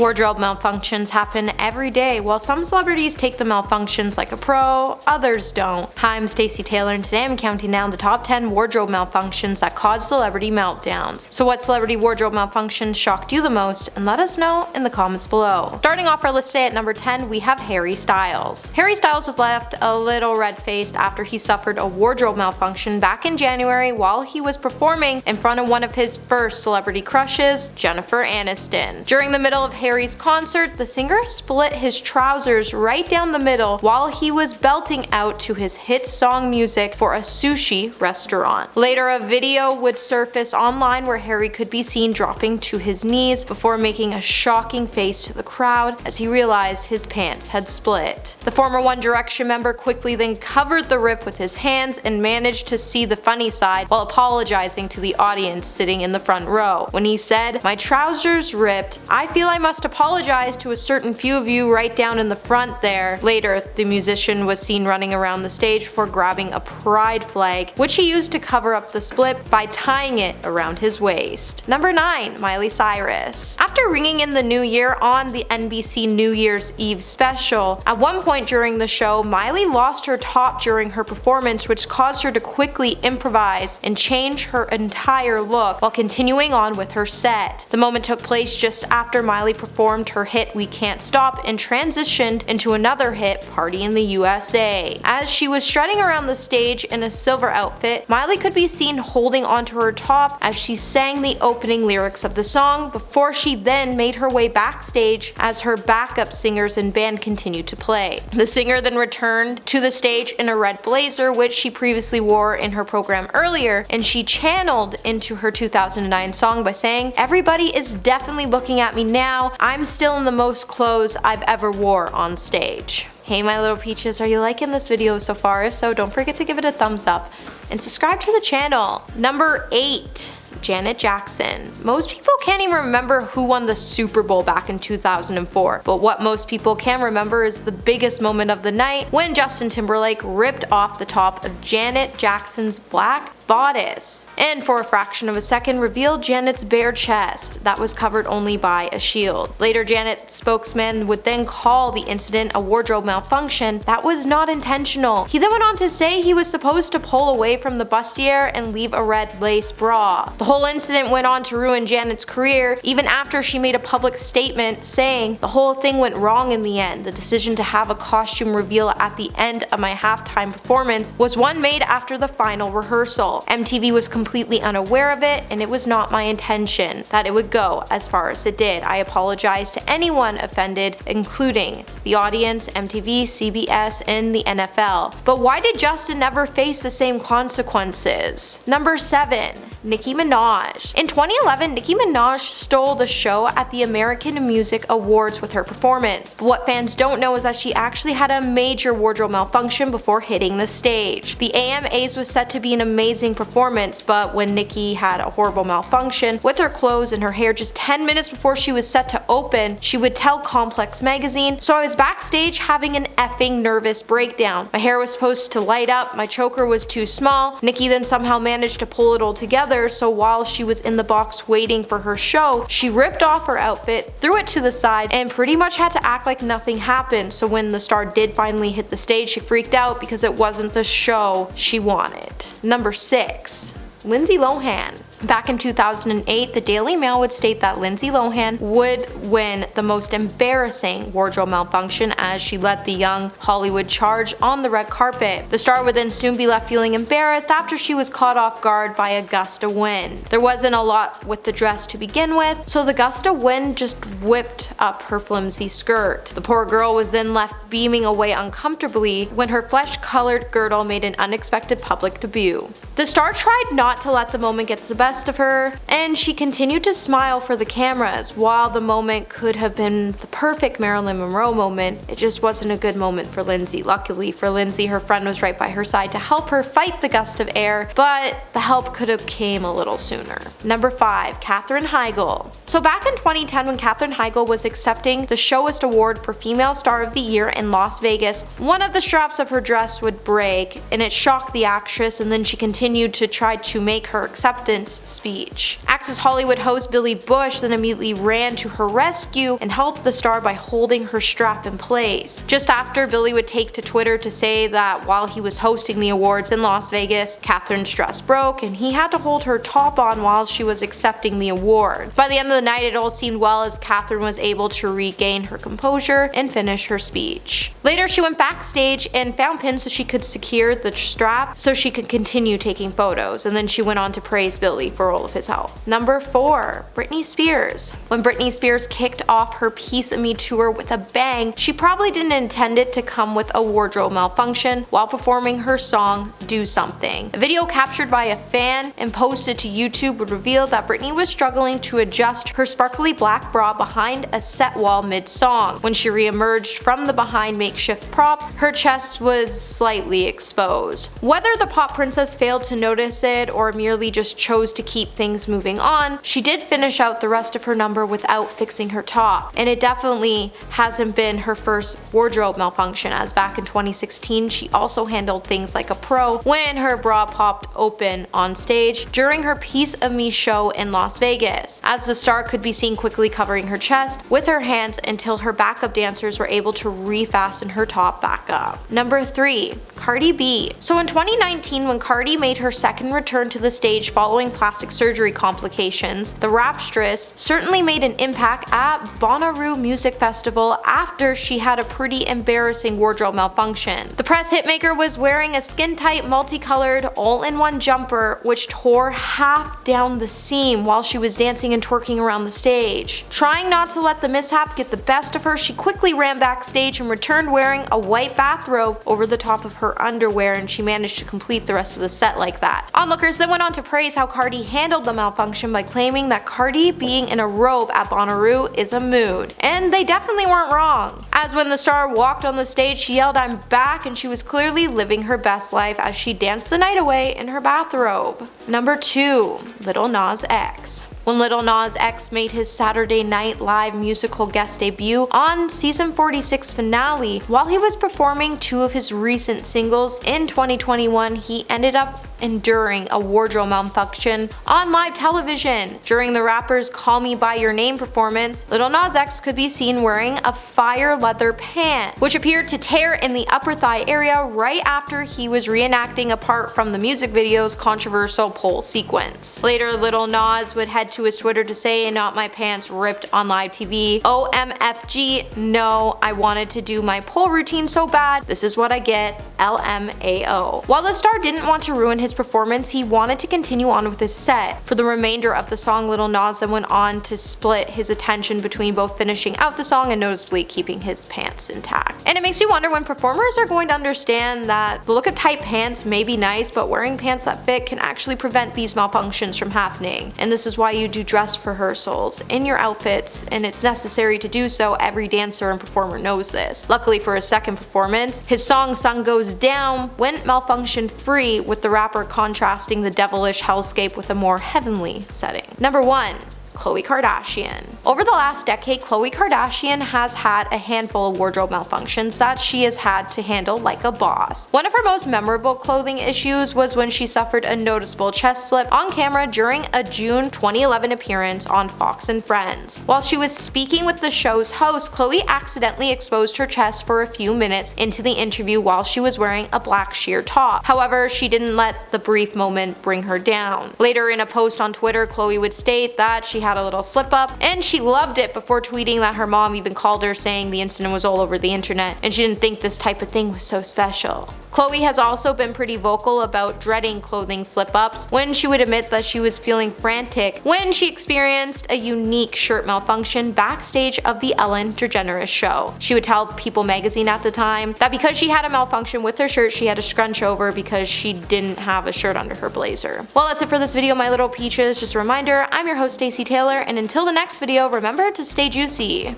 Wardrobe malfunctions happen every day. While some celebrities take the malfunctions like a pro, others don't. Hi, I'm Stacey Taylor and today I'm counting down the top 10 wardrobe malfunctions that cause celebrity meltdowns. So what celebrity wardrobe malfunction shocked you the most? And let us know in the comments below. Starting off our list today at number 10, we have Harry Styles. Harry Styles was left a little red-faced after he suffered a wardrobe malfunction back in January while he was performing in front of one of his first celebrity crushes, Jennifer Aniston. During the middle of Harry's concert, the singer split his trousers right down the middle while he was belting out to his hit song music for a sushi restaurant. Later, a video would surface online where Harry could be seen dropping to his knees before making a shocking face to the crowd as he realized his pants had split. The former One Direction member quickly then covered the rip with his hands and managed to see the funny side while apologizing to the audience sitting in the front row. When he said, "My trousers ripped. I feel I must apologize to a certain few of you right down in the front there." Later, the musician was seen running around the stage before grabbing a pride flag, which he used to cover up the split by tying it around his waist. Number 9. Miley Cyrus. After ringing in the new year on the NBC New Year's Eve special, at one point during the show, Miley lost her top during her performance, which caused her to quickly improvise and change her entire look while continuing on with her set. The moment took place just after Miley performed her hit We Can't Stop and transitioned into another hit, Party in the USA. As she was strutting around the stage in a silver outfit, Miley could be seen holding onto her top as she sang the opening lyrics of the song before she then made her way backstage as her backup singers and band continued to play. The singer then returned to the stage in a red blazer, which she previously wore in her program earlier, and she channeled into her 2009 song by saying, "Everybody is definitely looking at me now. I'm still in the most clothes I've ever wore on stage." Hey my little peaches, are you liking this video so far? If so, don't forget to give it a thumbs up and subscribe to the channel. Number 8. Janet Jackson. Most people can't even remember who won the Super Bowl back in 2004, but what most people can remember is the biggest moment of the night when Justin Timberlake ripped off the top of Janet Jackson's black bodice, and for a fraction of a second revealed Janet's bare chest that was covered only by a shield. Later, Janet's spokesman would then call the incident a wardrobe malfunction that was not intentional. He then went on to say he was supposed to pull away from the bustier and leave a red lace bra. The whole incident went on to ruin Janet's career, even after she made a public statement saying, "The whole thing went wrong in the end. The decision to have a costume reveal at the end of my halftime performance was one made after the final rehearsal. MTV was completely unaware of it, and it was not my intention that it would go as far as it did. I apologize to anyone offended, including the audience, MTV, CBS, and the NFL." But why did Justin never face the same consequences? Number 7. Nicki Minaj. In 2011, Nicki Minaj stole the show at the American Music Awards with her performance. But what fans don't know is that she actually had a major wardrobe malfunction before hitting the stage. The AMAs was set to be an amazing performance, but when Nicki had a horrible malfunction with her clothes and her hair just 10 minutes before she was set to open, she would tell Complex magazine, "So I was backstage having an effing nervous breakdown. My hair was supposed to light up, my choker was too small. Nicki then somehow managed to pull it all together, so while she was in the box waiting for her show, she ripped off her outfit, threw it to the side, and pretty much had to act like nothing happened. So when the star did finally hit the stage, she freaked out because it wasn't the show she wanted." Number 6. Lindsay Lohan. Back in 2008, the Daily Mail would state that Lindsay Lohan would win the most embarrassing wardrobe malfunction as she led the young Hollywood charge on the red carpet. The star would then soon be left feeling embarrassed after she was caught off guard by a gust of wind. There wasn't a lot with the dress to begin with, so the gust of wind just whipped up her flimsy skirt. The poor girl was then left beaming away uncomfortably when her flesh-colored girdle made an unexpected public debut. The star tried not to let the moment get the best of her, and she continued to smile for the cameras. While the moment could have been the perfect Marilyn Monroe moment, it just wasn't a good moment for Lindsay. Luckily for Lindsay, her friend was right by her side to help her fight the gust of air, but the help could have came a little sooner. Number 5. Katherine Heigl. So back in 2010, when Katherine Heigl was accepting the Showist Award for Female Star of the Year in Las Vegas, one of the straps of her dress would break, and it shocked the actress, and then she continued to try to make her acceptance speech. Access Hollywood host Billy Bush then immediately ran to her rescue and helped the star by holding her strap in place. Just after, Billy would take to Twitter to say that while he was hosting the awards in Las Vegas, Katherine's dress broke and he had to hold her top on while she was accepting the award. By the end of the night, it all seemed well as Katherine was able to regain her composure and finish her speech. Later, she went backstage and found pins so she could secure the strap so she could continue taking photos, and then she went on to praise Billy for all of his help. Number 4. Britney Spears. When Britney Spears kicked off her Piece of Me tour with a bang, she probably didn't intend it to come with a wardrobe malfunction while performing her song Do Something. A video captured by a fan and posted to YouTube would reveal that Britney was struggling to adjust her sparkly black bra behind a set wall mid-song. When she re-emerged from the behind makeshift prop, her chest was slightly exposed. Whether the pop princess failed to notice it or merely just chose to keep things moving on, she did finish out the rest of her number without fixing her top, and it definitely hasn't been her first wardrobe malfunction, as back in 2016 she also handled things like a pro when her bra popped open on stage during her Piece of Me show in Las Vegas, as the star could be seen quickly covering her chest with her hands until her backup dancers were able to refasten her top back up. Number 3. Cardi B. So in 2019, when Cardi made her second return to the stage following plastic surgery complications, the rapstress certainly made an impact at Bonnaroo Music Festival after she had a pretty embarrassing wardrobe malfunction. The press hitmaker was wearing a skin-tight, multicolored, all-in-one jumper which tore half down the seam while she was dancing and twerking around the stage. Trying not to let the mishap get the best of her, she quickly ran backstage and returned wearing a white bathrobe over the top of her underwear, and she managed to complete the rest of the set like that. Onlookers then went on to praise how Cardi handled the malfunction by claiming that Cardi being in a robe at Bonnaroo is a mood. And they definitely weren't wrong, as when the star walked on the stage she yelled "I'm back," and she was clearly living her best life as she danced the night away in her bathrobe. Number 2. Lil Nas X. When Lil Nas X made his Saturday Night Live musical guest debut on season 46 finale, while he was performing 2 of his recent singles in 2021, he ended up enduring a wardrobe malfunction on live television. During the rapper's Call Me By Your Name performance, Lil Nas X could be seen wearing a fire leather pant, which appeared to tear in the upper thigh area right after he was reenacting a part from the music video's controversial pole sequence. Later, Lil Nas would head to his Twitter to say, "Not my pants ripped on live TV. OMFG, no, I wanted to do my pole routine so bad. This is what I get. LMAO." While the star didn't want to ruin his performance, he wanted to continue on with his set. For the remainder of the song, Lil Nas then went on to split his attention between both finishing out the song and noticeably keeping his pants intact. And it makes you wonder when performers are going to understand that the look of tight pants may be nice, but wearing pants that fit can actually prevent these malfunctions from happening. And this is why you do dress rehearsals in your outfits, and it's necessary to do so. Every dancer and performer knows this. Luckily for his second performance, his song Sun Goes Down went malfunction free, with the rapper contrasting the devilish hellscape with a more heavenly setting. Number 1. Khloe Kardashian. Over the last decade, Khloe Kardashian has had a handful of wardrobe malfunctions that she has had to handle like a boss. One of her most memorable clothing issues was when she suffered a noticeable chest slip on camera during a June 2011 appearance on Fox and Friends. While she was speaking with the show's host, Khloe accidentally exposed her chest for a few minutes into the interview while she was wearing a black sheer top. However, she didn't let the brief moment bring her down. Later in a post on Twitter, Khloe would state that she had a little slip up and she loved it, before tweeting that her mom even called her saying the incident was all over the internet and she didn't think this type of thing was so special. Khloe has also been pretty vocal about dreading clothing slip-ups, when she would admit that she was feeling frantic when she experienced a unique shirt malfunction backstage of the Ellen DeGeneres show. She would tell People magazine at the time that because she had a malfunction with her shirt, she had to scrunch over because she didn't have a shirt under her blazer. Well, that's it for this video, my little peaches. Just a reminder, I'm your host Stacey Taylor, and until the next video, remember to stay juicy.